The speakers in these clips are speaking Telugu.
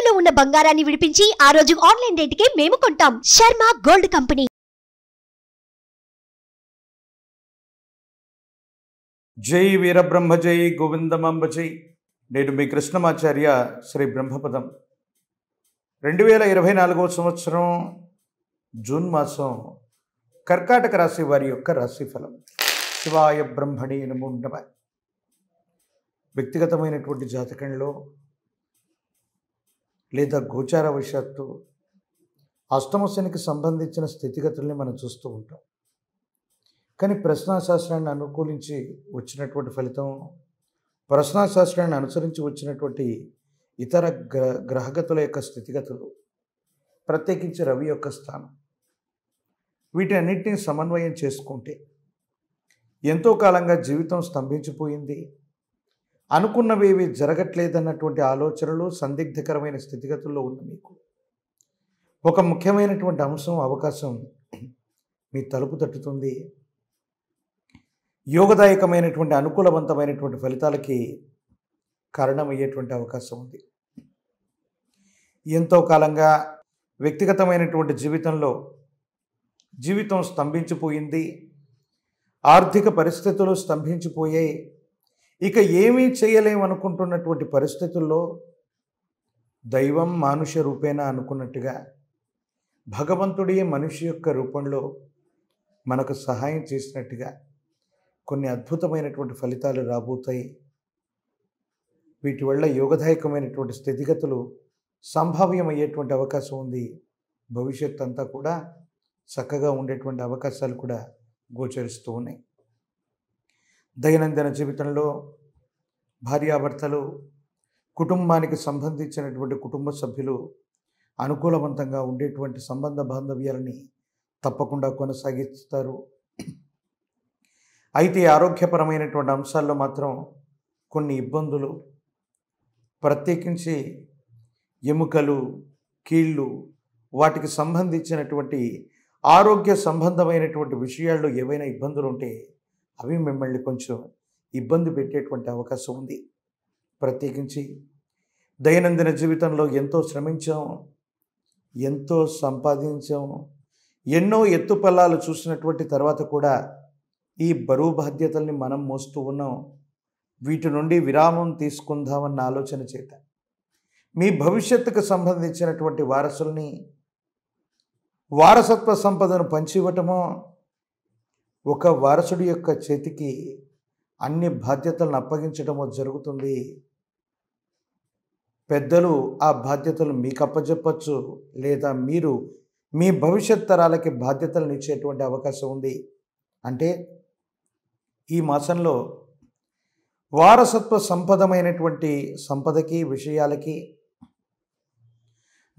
తాకట్టులో ఉన్న బంగారాన్ని విడిపించి ఆ రోజు ఆన్లైన్ రేటుకే మేము కొంటాం. Sharma gold company. జై వీరబ్రహ్మ జై గోవిందమాంబ జై. నేడు మీ కృష్ణమాచార్య శ్రీ బ్రహ్మపదం 2024 సంవత్సరం జూన్ మాసం కర్కాటక రాశి వారి యొక్క రాశిఫలం. శివాయ బ్రహ్మణి నమో నమః. వ్యక్తిగతమైనటువంటి జాతకంలో లేదా గోచార వశాత్తు అష్టమ శనికి సంబంధించిన స్థితిగతుల్ని మనం చూస్తూ ఉంటాం. కానీ ప్రశ్నాశాస్త్రాన్ని అనుకూలించి వచ్చినటువంటి ఫలితం, ప్రశ్నాశాస్త్రాన్ని అనుసరించి వచ్చినటువంటి ఇతర గ్రహగతుల యొక్క స్థితిగతులు, ప్రత్యేకించి రవి యొక్క స్థానం, వీటన్నిటిని సమన్వయం చేసుకుంటే ఎంతో కాలంగా జీవితం స్తంభించిపోయింది, అనుకున్నవేవి జరగట్లేదన్నటువంటి ఆలోచనలు, సందిగ్ధకరమైన స్థితిగతుల్లో ఉన్న మీకు ఒక ముఖ్యమైనటువంటి అంశం, అవకాశం మీ తలుపు తట్టుతుంది. యోగదాయకమైనటువంటి అనుకూలవంతమైనటువంటి ఫలితాలకి కారణమయ్యేటువంటి అవకాశం ఉంది. ఎంతో కాలంగా వ్యక్తిగతమైనటువంటి జీవితం స్తంభించిపోయింది, ఆర్థిక పరిస్థితులు స్తంభించిపోయాయి. ఇక ఏమీ చేయలేమనుకుంటున్నటువంటి పరిస్థితుల్లో దైవం మానుష రూపేణ అనుకున్నట్టుగా భగవంతుడి మనిషి యొక్క రూపంలో మనకు సహాయం చేసినట్టుగా కొన్ని అద్భుతమైనటువంటి ఫలితాలు రాబోతాయి. వీటి వల్ల యోగదాయకమైనటువంటి స్థితిగతులు సంభావ్యమయ్యేటువంటి అవకాశం ఉంది. భవిష్యత్తు అంతా కూడా చక్కగా ఉండేటువంటి అవకాశాలు కూడా గోచరిస్తూ ఉన్నాయి. దైనందిన జీవితంలో భార్యాభర్తలు, కుటుంబానికి సంబంధించినటువంటి కుటుంబ సభ్యులు అనుకూలవంతంగా ఉండేటువంటి సంబంధ బాంధవ్యాలని తప్పకుండా కొనసాగిస్తారు. అయితే ఆరోగ్యపరమైనటువంటి అంశాల్లో మాత్రం కొన్ని ఇబ్బందులు, ప్రత్యేకించి ఎముకలు, కీళ్ళు, వాటికి సంబంధించినటువంటి ఆరోగ్య సంబంధమైనటువంటి విషయాల్లో ఏవైనా ఇబ్బందులు ఉంటే అవి మిమ్మల్ని కొంచెం ఇబ్బంది పెట్టేటువంటి అవకాశం ఉంది. ప్రత్యేకించి దైనందిన జీవితంలో ఎంతో శ్రమించాం, ఎంతో సంపాదించాం, ఎన్నో ఎత్తుపల్లాలు చూసినటువంటి తర్వాత కూడా ఈ బరువు బాధ్యతల్ని మనం మోస్తూ ఉన్నాం. వీటి నుండి విరామం తీసుకుందామన్న ఆలోచన చేత మీ భవిష్యత్తుకు సంబంధించినటువంటి వారసత్వ సంపదను పంచివ్వటమో, ఒక వారసుడి యొక్క చేతికి అన్ని బాధ్యతలను అప్పగించడమో జరుగుతుంది. పెద్దలు ఆ బాధ్యతలు మీకు అప్పచెప్పచ్చు, లేదా మీరు మీ భవిష్యత్ తరాలకి బాధ్యతలను ఇచ్చేటువంటి అవకాశం ఉంది. అంటే ఈ మాసంలో వారసత్వ సంపదమైనటువంటి సంపదకి, విషయాలకి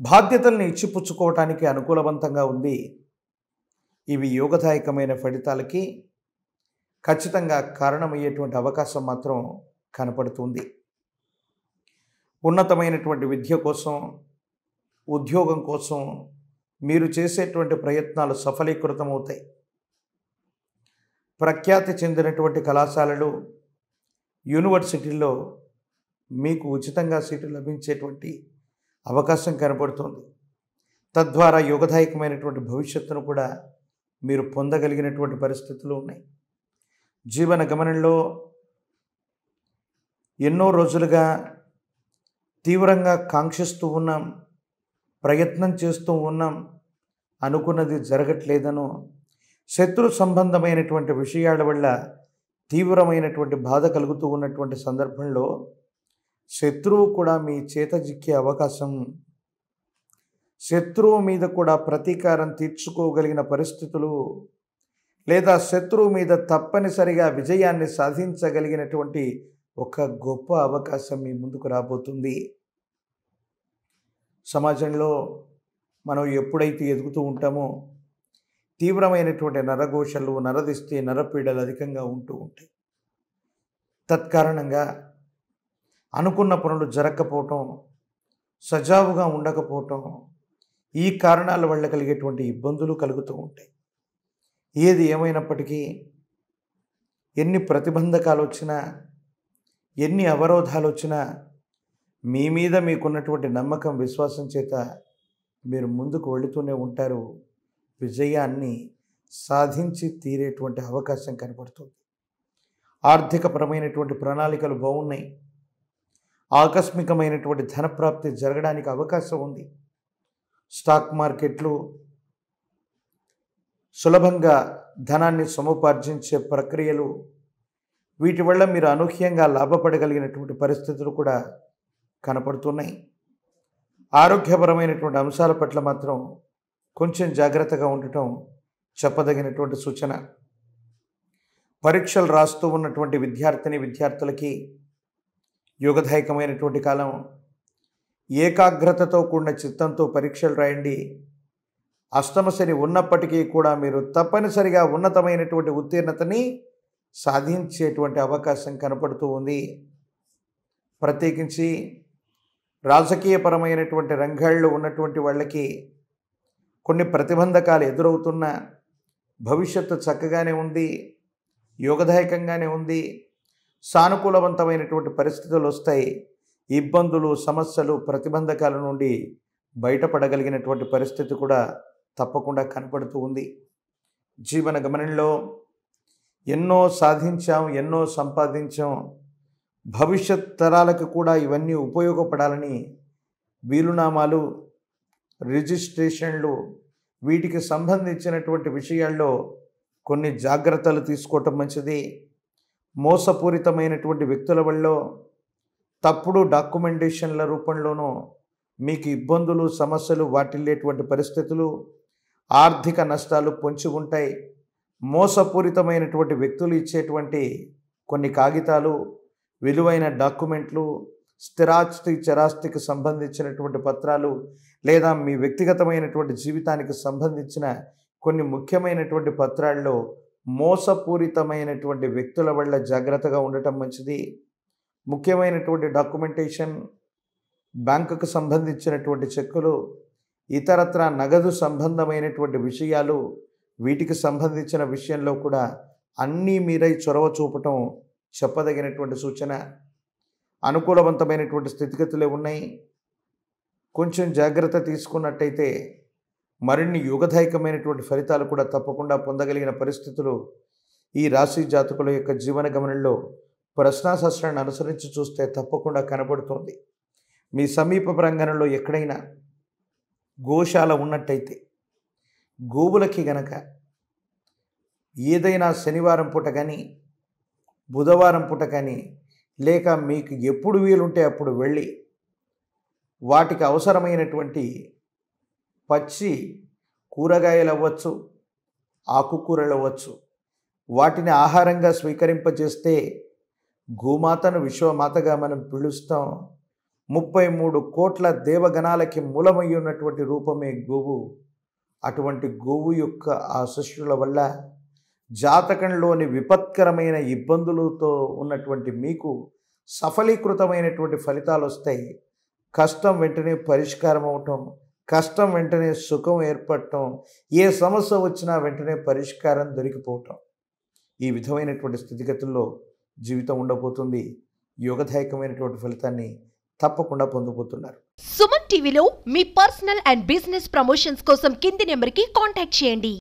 బాధ్యతల్ని ఇచ్చిపుచ్చుకోవటానికి అనుకూలవంతంగా ఉంది. ఇవి యోగదాయకమైన ఫలితాలకి ఖచ్చితంగా కారణమయ్యేటువంటి అవకాశం మాత్రం కనపడుతుంది. ఉన్నతమైనటువంటి విద్య కోసం, ఉద్యోగం కోసం మీరు చేసేటువంటి ప్రయత్నాలు సఫలీకృతమవుతాయి. ప్రఖ్యాతి చెందినటువంటి కళాశాలలు, యూనివర్సిటీల్లో మీకు ఉచితంగా సీటు లభించేటువంటి అవకాశం కనపడుతుంది. తద్వారా యోగదాయకమైనటువంటి భవిష్యత్తును కూడా మీరు పొందగలిగినటువంటి పరిస్థితులు ఉన్నాయి. జీవన గమనంలో ఎన్నో రోజులుగా తీవ్రంగా కాంక్షిస్తూ ఉన్నాం, ప్రయత్నం చేస్తూ ఉన్నాం, అనుకున్నది జరగట్లేదనో, శత్రు సంబంధమైనటువంటి విషయాల వల్ల తీవ్రమైనటువంటి బాధ కలుగుతూ ఉన్నటువంటి సందర్భంలో శత్రువు కూడా మీ చేత చిక్కే అవకాశం, శత్రువు మీద కూడా ప్రతీకారం తీర్చుకోగలిగిన పరిస్థితులు, లేదా శత్రువు మీద తప్పనిసరిగా విజయాన్ని సాధించగలిగినటువంటి ఒక గొప్ప అవకాశం మీ ముందుకు రాబోతుంది. సమాజంలో మనం ఎప్పుడైతే ఎదుగుతూ ఉంటామో తీవ్రమైనటువంటి నరఘోషలు, నరదిష్టి, నరపీడలు అధికంగా ఉంటూ ఉంటాయి. తత్కారణంగా అనుకున్న పనులు జరగకపోవటం, సజావుగా ఉండకపోవటం, ఈ కారణాల వల్ల కలిగేటువంటి ఇబ్బందులు కలుగుతూ ఉంటాయి. ఏది ఏమైనప్పటికీ ఎన్ని ప్రతిబంధకాలు వచ్చినా, ఎన్ని అవరోధాలు వచ్చినా మీ మీద మీకున్నటువంటి నమ్మకం, విశ్వాసం చేత మీరు ముందుకు వెళుతూనే ఉంటారు. విజయాన్ని సాధించి తీరేటువంటి అవకాశం కనపడుతుంది. ఆర్థికపరమైనటువంటి ప్రణాళికలు బాగున్నాయి. ఆకస్మికమైనటువంటి ధనప్రాప్తి జరగడానికి అవకాశం ఉంది. స్టాక్ మార్కెట్లు సులభంగా ధనాన్ని సముపార్జించే ప్రక్రియలు, వీటి వల్ల మీరు అనూహ్యంగా లాభపడగలిగినటువంటి పరిస్థితులు కూడా కనపడుతున్నాయి. ఆరోగ్యపరమైనటువంటి అంశాల పట్ల మాత్రం కొంచెం జాగ్రత్తగా ఉండటం చెప్పదగినటువంటి సూచన. పరీక్షలు రాస్తూ ఉన్నటువంటి విద్యార్థులకి యోగదాయకమైనటువంటి కాలం. ఏకాగ్రతతో కూడిన చిత్తంతో పరీక్షలు రాయండి. అష్టమ శని ఉన్నప్పటికీ కూడా మీరు తప్పనిసరిగా ఉన్నతమైనటువంటి ఉత్తీర్ణతని సాధించేటువంటి అవకాశం కనపడుతూ ఉంది. ప్రత్యేకించి రాజకీయపరమైనటువంటి రంగాల్లో ఉన్నటువంటి వాళ్ళకి కొన్ని ప్రతిబంధకాలు ఎదురవుతున్న భవిష్యత్తు చక్కగానే ఉంది, యోగదాయకంగానే ఉంది. సానుకూలవంతమైనటువంటి పరిస్థితులు వస్తాయి. ఇబ్బందులు, సమస్యలు, ప్రతిబంధకాల నుండి బయటపడగలిగినటువంటి పరిస్థితి కూడా తప్పకుండా కనపడుతూ ఉంది. జీవన గమనంలో ఎన్నో సాధించాం, ఎన్నో సంపాదించాం. భవిష్యత్ తరాలకు కూడా ఇవన్నీ ఉపయోగపడాలని వీలునామాలు, రిజిస్ట్రేషన్లు, వీటికి సంబంధించినటువంటి విషయాల్లో కొన్ని జాగ్రత్తలు తీసుకోవటం మంచిది. మోసపూరితమైనటువంటి వ్యక్తుల వల్ల తప్పుడు డాక్యుమెంటేషన్ల రూపంలోనూ మీకు ఇబ్బందులు, సమస్యలు వాటిల్లేటువంటి పరిస్థితులు, ఆర్థిక నష్టాలు పొంచి ఉంటాయి. మోసపూరితమైనటువంటి వ్యక్తులు ఇచ్చేటువంటి కొన్ని కాగితాలు, విలువైన డాక్యుమెంట్లు, స్థిరాస్తి, చరాస్తికి సంబంధించినటువంటి పత్రాలు, లేదా మీ వ్యక్తిగతమైనటువంటి జీవితానికి సంబంధించిన కొన్ని ముఖ్యమైనటువంటి పత్రాల్లో మోసపూరితమైనటువంటి వ్యక్తుల వల్ల జాగ్రత్తగా ఉండటం మంచిది. ముఖ్యమైనటువంటి డాక్యుమెంటేషన్, బ్యాంకుకు సంబంధించినటువంటి చెక్కులు, ఇతరత్ర నగదు సంబంధమైనటువంటి విషయాలు, వీటికి సంబంధించిన విషయంలో కూడా అన్నీ మీరై చొరవ చూపటం చెప్పదగినటువంటి సూచన. అనుకూలవంతమైనటువంటి స్థితిగతులే ఉన్నాయి. కొంచెం జాగ్రత్త తీసుకున్నట్టయితే మరిన్ని యోగదాయకమైనటువంటి ఫలితాలు కూడా తప్పకుండా పొందగలిగిన పరిస్థితులు ఈ రాశి జాతకుల యొక్క జీవన గమనంలో ప్రశ్నాశాస్త్రాన్ని అనుసరించి చూస్తే తప్పకుండా కనబడుతోంది. మీ సమీప ప్రాంగణంలో ఎక్కడైనా గోశాల ఉన్నట్టయితే గోవులకి గనక ఏదైనా శనివారం పూట కానీ, బుధవారం పూట కానీ, లేక మీకు ఎప్పుడు వీలుంటే అప్పుడు వెళ్ళి వాటికి అవసరమైనటువంటి పచ్చి కూరగాయలు అవ్వచ్చు, ఆకుకూరలు అవ్వచ్చు, వాటిని ఆహారంగా స్వీకరింపజేస్తే గోమాతను విశ్వమాతగా మనం పిలుస్తాం. 33 కోట్ల దేవగణాలకి మూలమై ఉన్నటువంటి రూపమే గోవు. అటువంటి గోవు యొక్క ఆశీస్సుల వల్ల జాతకంలోని విపత్కరమైన ఇబ్బందులతో ఉన్నటువంటి మీకు సఫలీకృతమైనటువంటి ఫలితాలు వస్తాయి. కష్టం వెంటనే పరిష్కారం అవటం, కష్టం వెంటనే సుఖం ఏర్పడటం, ఏ సమస్య వచ్చినా వెంటనే పరిష్కారం దొరికిపోవటం, ఈ విధమైనటువంటి స్థితిగతుల్లో జీవితం ఉండబోతుంది. యోగదాయకమైనటువంటి ఫలితాన్ని తప్పకుండా పొందబోతున్నారు. సుమన్ టీవీలో మీ పర్సనల్ అండ్ బిజినెస్ ప్రమోషన్స్ కోసం కింది నెంబర్కి కాంటాక్ట్ చేయండి.